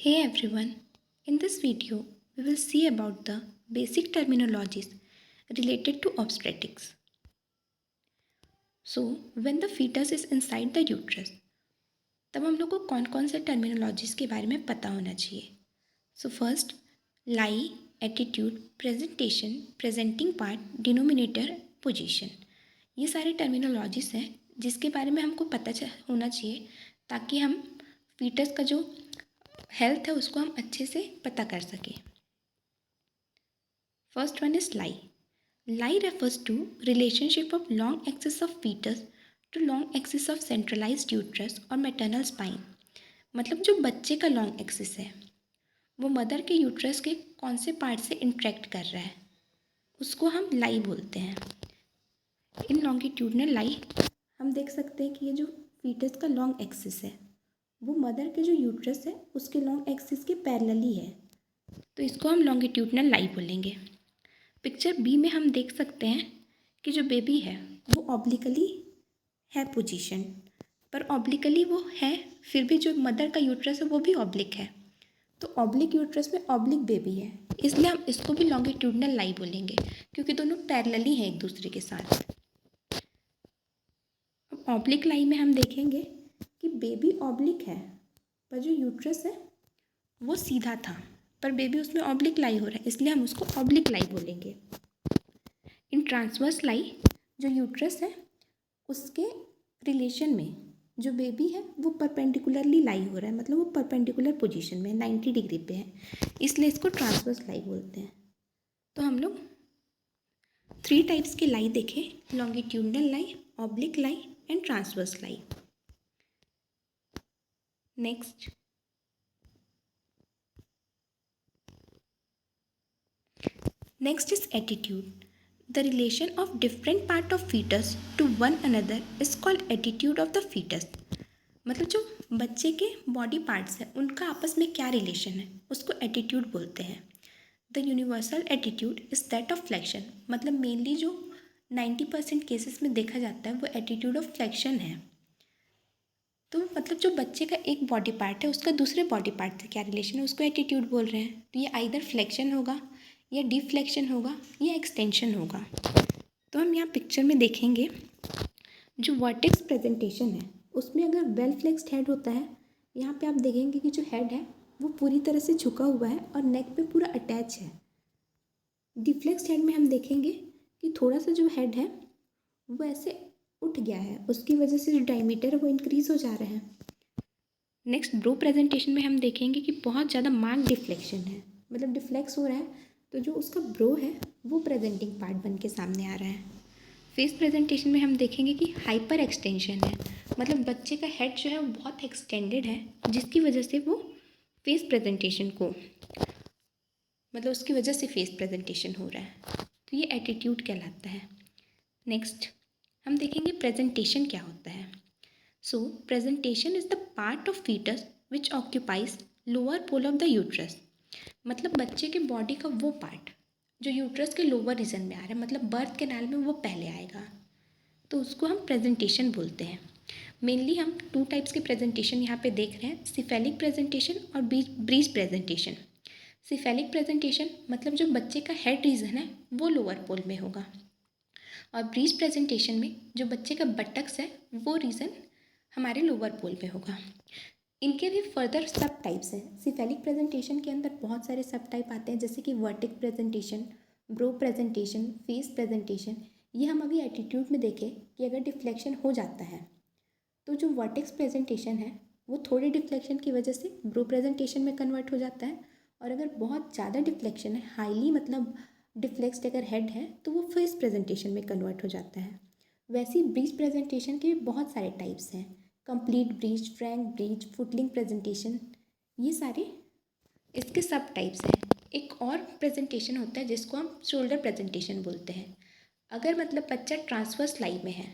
Hey everyone, in this video we will see about the basic terminologies related to obstetrics. So when the fetus is inside the uterus, तब हम लोग को कौन कौन से terminologies के बारे में पता होना चाहिए. So first, lie, attitude, presentation, presenting part, denominator, position. ये सारे टर्मिनोलॉजीज हैं जिसके बारे में हमको पता होना चाहिए ताकि हम फीटस का जो हेल्थ है उसको हम अच्छे से पता कर सकें. First one is lie. Lie refers to relationship of long axis of fetus to long axis of centralized uterus और maternal spine. मतलब जो बच्चे का लॉन्ग एक्सिस है वो मदर के यूट्रस के कौन से पार्ट से इंटरेक्ट कर रहा है उसको हम लाई बोलते हैं. इन लॉन्गिट्यूडनल लाई हम देख सकते हैं कि ये जो फीटस का लॉन्ग एक्सिस है वो मदर के जो यूट्रस है उसके लॉन्ग एक्सिस के पैरेलली है, तो इसको हम लॉन्गिट्यूडनल लाई बोलेंगे. पिक्चर बी में हम देख सकते हैं कि जो बेबी है वो ऑब्लिकली है पोजीशन, पर ऑब्लिकली वो है फिर भी जो मदर का यूट्रस है वो भी ऑब्लिक है, तो ऑब्लिक यूट्रस में ऑब्लिक बेबी है, इसलिए हम इसको भी लॉन्गिट्यूडनल लाई बोलेंगे क्योंकि दोनों पैरेलली हैं एक दूसरे के साथ. अब ऑब्लिक लाई में हम देखेंगे कि बेबी ऑब्लिक है पर जो यूट्रस है वो सीधा था, पर बेबी उसमें ऑब्लिक लाई हो रहा है इसलिए हम उसको ऑब्लिक लाई बोलेंगे. इन ट्रांसवर्स लाई जो यूट्रस है उसके रिलेशन में जो बेबी है वो परपेंडिकुलरली लाई हो रहा है, मतलब वो परपेंडिकुलर पोजीशन में 90 डिग्री पे है, इसलिए इसको ट्रांसवर्स लाई बोलते हैं. तो हम लोग 3 टाइप्स के लाई देखें, longitudinal lie, oblique lie and transverse lie. Next is attitude. The relation of different part of fetus to one another is called attitude of the fetus. मतलब जो बच्चे के बॉडी पार्ट्स हैं उनका आपस में क्या रिलेशन है उसको एटीट्यूड बोलते हैं. The universal attitude is that of flexion. मतलब मेनली जो 90% केसेस में देखा जाता है वो एटीट्यूड ऑफ फ्लेक्शन है. तो मतलब जो बच्चे का एक बॉडी पार्ट है उसका दूसरे बॉडी पार्ट से क्या रिलेशन है उसको एटीट्यूड बोल रहे हैं. तो ये आइदर फ्लेक्शन होगा या डिफ्लेक्शन होगा या एक्सटेंशन होगा. तो हम यहाँ पिक्चर में देखेंगे जो वर्टेक्स प्रेजेंटेशन है उसमें अगर वेल फ्लेक्स्ड हेड होता है, यहाँ पे आप देखेंगे कि जो हेड है वो पूरी तरह से झुका हुआ है और नेक पे पूरा अटैच है. डिफ्लेक्स्ड हेड में हम देखेंगे कि थोड़ा सा जो हेड है वो ऐसे उठ गया है, उसकी वजह से जो डायमीटर है वो इंक्रीज हो जा रहा है. नेक्स्ट ब्रो प्रेजेंटेशन में हम देखेंगे कि बहुत ज़्यादा मार्क डिफ्लेक्शन है, मतलब डिफ्लेक्स हो रहा है, तो जो उसका ब्रो है वो प्रेजेंटिंग पार्ट बन के सामने आ रहा है. फेस प्रेजेंटेशन में हम देखेंगे कि हाइपर एक्सटेंशन है, मतलब बच्चे का हेड जो है वो बहुत एक्सटेंडेड है जिसकी वजह से वो फेस प्रेजेंटेशन को मतलब उसकी वजह से फेस प्रेजेंटेशन हो रहा है, तो ये एटीट्यूड कहलाता है. नेक्स्ट हम देखेंगे प्रेजेंटेशन क्या होता है. So presentation is the part of foetus which occupies lower pole of the uterus. मतलब बच्चे के बॉडी का वो पार्ट जो यूट्रस के लोअर रीजन में आ रहा है, मतलब बर्थ कैनाल में वो पहले आएगा, तो उसको हम प्रेजेंटेशन बोलते हैं. मेनली हम 2 टाइप्स के प्रेजेंटेशन यहाँ पे देख रहे हैं, सिफेलिक प्रेजेंटेशन और ब्रीज प्रेजेंटेशन. सिफेलिक प्रेजेंटेशन मतलब जो बच्चे का हेड रीजन है वो लोअर पोल में होगा, और ब्रीज प्रेजेंटेशन में जो बच्चे का बटक्स है वो रीजन हमारे लोअर पोल में होगा. इनके भी फर्दर सब टाइप्स हैं. सिफेलिक प्रेजेंटेशन के अंदर बहुत सारे सब टाइप आते हैं जैसे कि vertex presentation, brow presentation, face presentation. ये हम अभी एटीट्यूड में देखें कि अगर डिफ्लेक्शन हो जाता है तो जो वर्टिक्स प्रेजेंटेशन है वो थोड़े डिफ्लेक्शन की वजह से ब्रो प्रेजेंटेशन में कन्वर्ट हो जाता है, और अगर बहुत ज़्यादा डिफ्लेक्शन है, हाईली मतलब डिफ्लेक्स्ड अगर हेड है, तो वो फेस प्रेजेंटेशन में कन्वर्ट हो जाता है. वैसे ही ब्रीज प्रेजेंटेशन के भी बहुत सारे टाइप्स हैं, complete breech, frank breech, footling presentation, ये सारे इसके सब टाइप्स हैं. एक और प्रेजेंटेशन होता है जिसको हम शोल्डर प्रेजेंटेशन बोलते हैं. अगर मतलब बच्चा ट्रांसवर्स लाई में है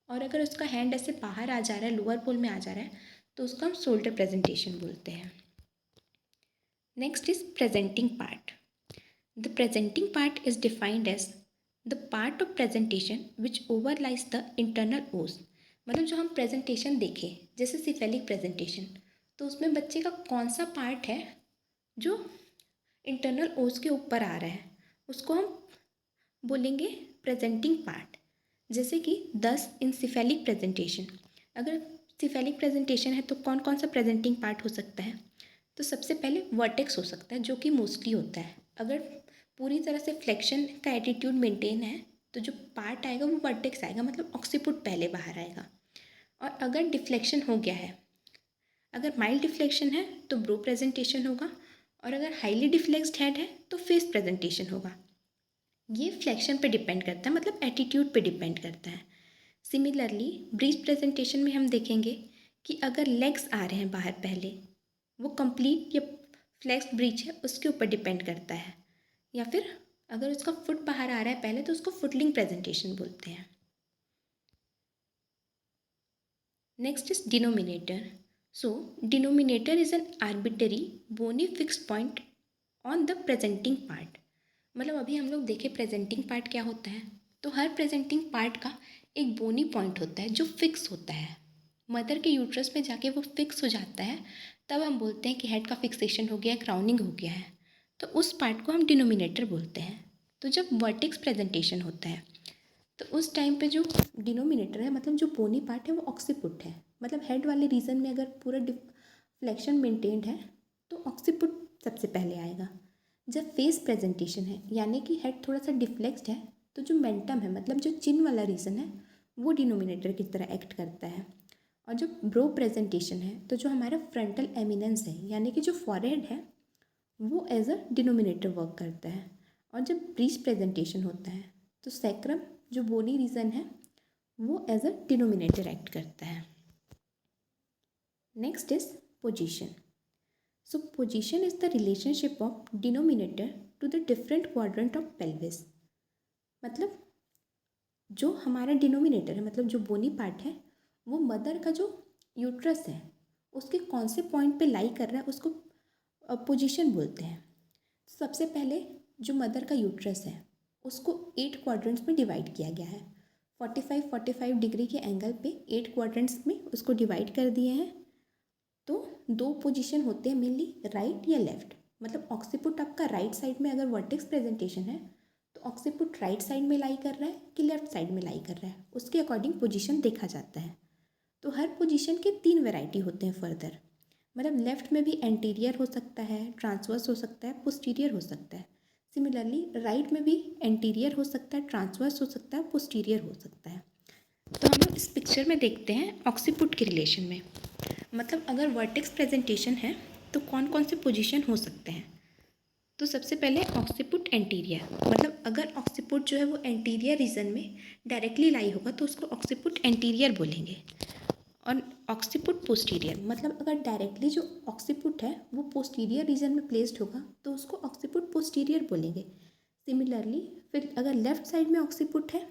और अगर उसका हैंड ऐसे बाहर आ जा रहा है, लोअर पोल में आ जा रहा है, तो उसको हम शोल्डर प्रेजेंटेशन बोलते हैं. Next is presenting part. The presenting part is defined as the part of presentation which overlies the internal os. मतलब जो हम प्रेजेंटेशन देखें जैसे सिफेलिक प्रेजेंटेशन, तो उसमें बच्चे का कौन सा पार्ट है जो इंटरनल ओस के ऊपर आ रहा है, उसको हम बोलेंगे प्रेजेंटिंग पार्ट। जैसे कि 10 इंसिफेलिक प्रेजेंटेशन, अगर सिफेलिक प्रेजेंटेशन है तो कौन कौन सा प्रेजेंटिंग पार्ट हो सकता है? तो सबसे पहले वर्टेक्स हो सकता है, जो कि मोस्टली होता है। अगर पूरी तरह से फ्लेक्शन का एटीट्यूड मेंटेन है तो जो पार्ट आएगा वो वर्टेक्स आएगा, मतलब ऑक्सीपुट पहले बाहर आएगा। और अगर डिफ्लेक्शन हो गया है, अगर माइल्ड डिफ्लेक्शन है तो ब्रो प्रेजेंटेशन होगा, और अगर हाईली डिफ्लेक्स्ड हेड है तो फेस प्रेजेंटेशन होगा। ये फ्लेक्शन पे डिपेंड करता है, मतलब एटीट्यूड पे डिपेंड करता है। सिमिलरली ब्रीच प्रेजेंटेशन में हम देखेंगे कि अगर लेग्स आ रहे हैं बाहर पहले, वो कंप्लीट या फ्लेक्स्ड ब्रीच है उसके ऊपर डिपेंड करता है, या फिर अगर उसका फुट बाहर आ रहा है पहले तो उसको फुटलिंग प्रेजेंटेशन बोलते हैं। Next is denominator. So denominator is an arbitrary bony fixed point on the presenting part. मतलब अभी हम लोग देखें प्रेजेंटिंग पार्ट क्या होता है, तो हर प्रेजेंटिंग पार्ट का एक बोनी पॉइंट होता है जो फिक्स होता है। मदर के यूट्रस में जाके वो फिक्स हो जाता है, तब हम बोलते हैं कि हेड का फिक्सेशन हो गया, क्राउनिंग हो गया है, तो उस पार्ट को हम डिनोमिनेटर बोलते हैं। तो जब वर्टेक्स प्रेजेंटेशन होता है तो उस टाइम पे जो डिनोमिनेटर है, मतलब जो बोनी पार्ट है, वो ऑक्सीपुट है। मतलब हेड वाले रीजन में अगर पूरा फ्लेक्शन मेंटेन्ड है तो ऑक्सीपुट सबसे पहले आएगा। जब फेस प्रेजेंटेशन है, यानी कि हेड थोड़ा सा डिफ्लेक्स्ड है, तो जो मेंटम है, मतलब जो चिन वाला रीजन है, वो डिनोमिनेटर की तरह एक्ट करता है। और जो ब्रो प्रेजेंटेशन है, तो जो हमारा फ्रंटल एमिनेंस है, यानी कि जो फॉरहेड है, वो एज अ डिनोमिनेटर वर्क करता है। और जब ब्रीच प्रेजेंटेशन होता है तो सैक्रम जो बोनी रीजन है वो एज अ डिनोमिनेटर एक्ट करता है। Next is position. So position is the relationship of denominator to the different quadrant of pelvis. मतलब जो हमारा डिनोमिनेटर है, मतलब जो बोनी पार्ट है, वो मदर का जो यूट्रस है उसके कौन से पॉइंट पे लाई कर रहा है उसको पोजीशन बोलते हैं। सबसे पहले जो मदर का यूट्रस है उसको 8 क्वाड्रेंट्स में डिवाइड किया गया है। 45 डिग्री के एंगल पे 8 क्वाड्रेंट्स में उसको डिवाइड कर दिए हैं। तो 2 पोजीशन होते हैं मेनली, राइट या लेफ़्ट। मतलब ऑक्सीपुट आपका राइट साइड में अगर वर्टेक्स प्रेजेंटेशन है तो ऑक्सीपुट राइट साइड में लाई कर रहा है कि लेफ्ट साइड में लाई कर रहा है, उसके अकॉर्डिंग पोजीशन देखा जाता है। तो हर पोजीशन के 3 वैरायटी होते हैं फर्दर। मतलब लेफ़्ट में भी एंटीरियर हो सकता है, ट्रांसवर्स हो सकता है, पोस्टीरियर हो सकता है। सिमिलरली राइट में भी एंटीरियर हो सकता है, ट्रांसवर्स हो सकता है, पोस्टीरियर हो सकता है। तो हम लोग इस पिक्चर में देखते हैं ऑक्सीपुट के रिलेशन में। मतलब अगर वर्टेक्स प्रेजेंटेशन है तो कौन कौन से पोजीशन हो सकते हैं। तो सबसे पहले ऑक्सीपुट एंटीरियर, मतलब अगर ऑक्सीपुट जो है वो एंटीरियर रीजन में डायरेक्टली लाई होगा तो उसको ऑक्सीपुट एंटीरियर बोलेंगे। और ऑक्सीपुट पोस्टीरियर, मतलब अगर डायरेक्टली जो ऑक्सीपुट है वो पोस्टीरियर रीजन में प्लेस्ड होगा तो उसको ऑक्सीपुट पोस्टीरियर बोलेंगे। सिमिलरली फिर अगर लेफ्ट साइड में ऑक्सीपुट है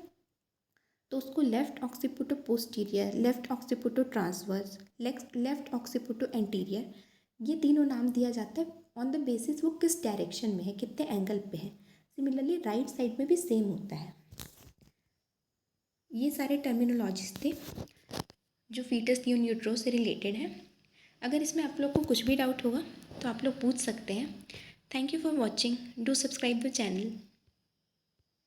तो उसको left occipito posterior, left occipito transverse, left occipito anterior, ये तीनों नाम दिया जाता है ऑन द बेसिस वो किस डायरेक्शन में है, कितने एंगल पे है। सिमिलरली राइट साइड में भी सेम होता है। ये सारे टर्मिनोलॉजीज थे जो फीटस इन यूट्रो से रिलेटेड है। अगर इसमें आप लोग को कुछ भी डाउट होगा तो आप लोग पूछ सकते हैं। Thank you for watching, do subscribe the channel.